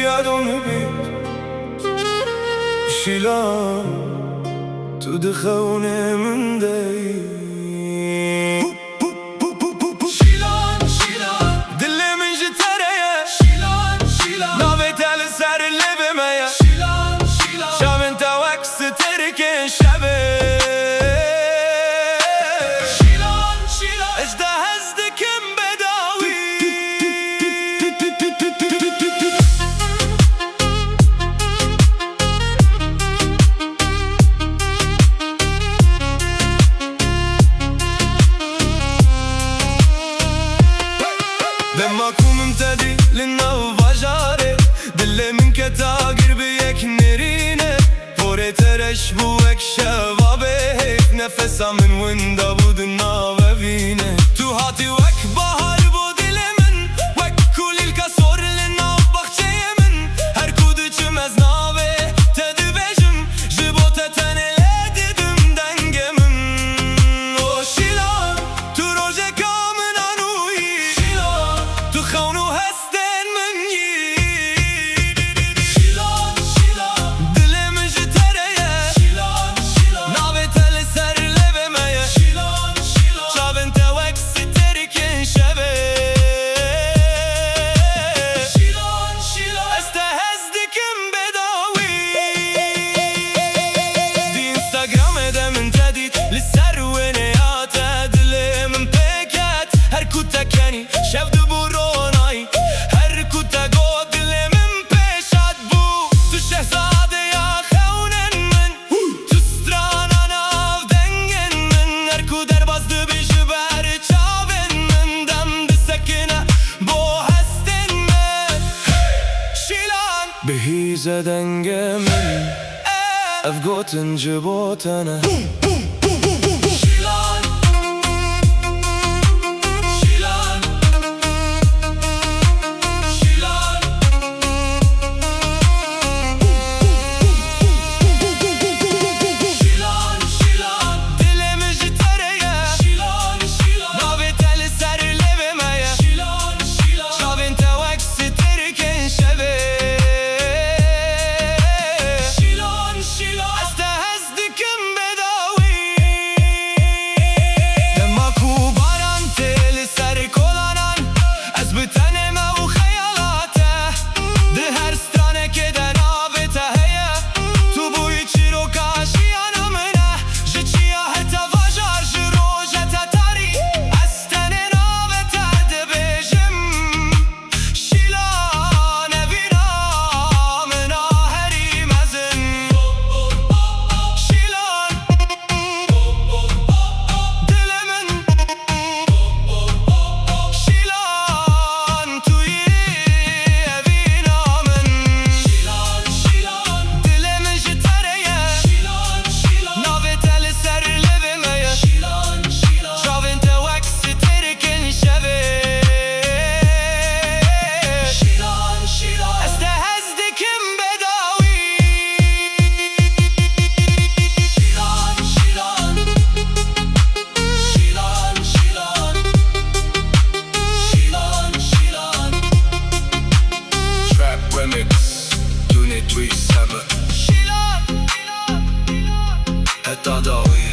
ידעו מביט שילה تدخونه من دی شیلان شیلان دل من جتره شیلان شیلان ناویت لسر لب میا شیلان شیلان شب انت وکس ترکن شبه شیلان شیلان اجده هزد کم بداوی لما اكون ممتدي للنو فجاري دل من كتاقر بيك نرينه فوري ترش بوك شبابي هيك نفسها من وندا بود الناوة فينه تو هاتي وك بحر بود من وك كل الكسور للناو بخشي من هر كودو چمز ناوه تدو بجم جبوت تنله دم دنگ من او شیلان تو روژه کامن انوی شیلان تو خونو هستن منی شیلان شیلان دل من جتره شیلان شیلان ناوه تل سر لب میا شیلان شیلان شب انت وکس ترکن شبه شیلان شیلان استهزدکم بداوی دی اینستاگرام من تدید لسر ونیات دل من بکت هر کوتا کنی شب دو برونای هر کوتا گو دل من پیشت بو تو شهزاده یا خونن من تو سترانا ناو دنگن من هر کو در بازدو بیشو بر چاون من دم دسکنه بو هستن من شیلان بهیز دنگ من افگوتن جبوتنه شیلان شیلان شیلان شیلان شیلان دل من جتره شیلان شیلان ناوه تل سر لب میا شیلان شیلان شب انت وکس ترکن شبه شیلان شیلان استهزدکم بداوی لما کوبانان تل سر کلانان از بتنم و خیالاته ده هر سترانه که در ناوه تهیه تو بوی چی رو کاشیانو منه جه چیا هتا واجار جه روژه تتاری از تن ناوه تهده بجم شیلان وینا منا هری مزن شیلان دل من شیلان توی وینا من شیلان شیلان دل من جتره شیلان شیلان ناوه تل سر لب میا شیلان شیلان شب انت وکس ترکن شبه شیلان شیلان استهزدکم بداوی شیلان شیلان شیلان شیلان شیلان شیلان Trap Remix Unit 37 شیلان التضاوي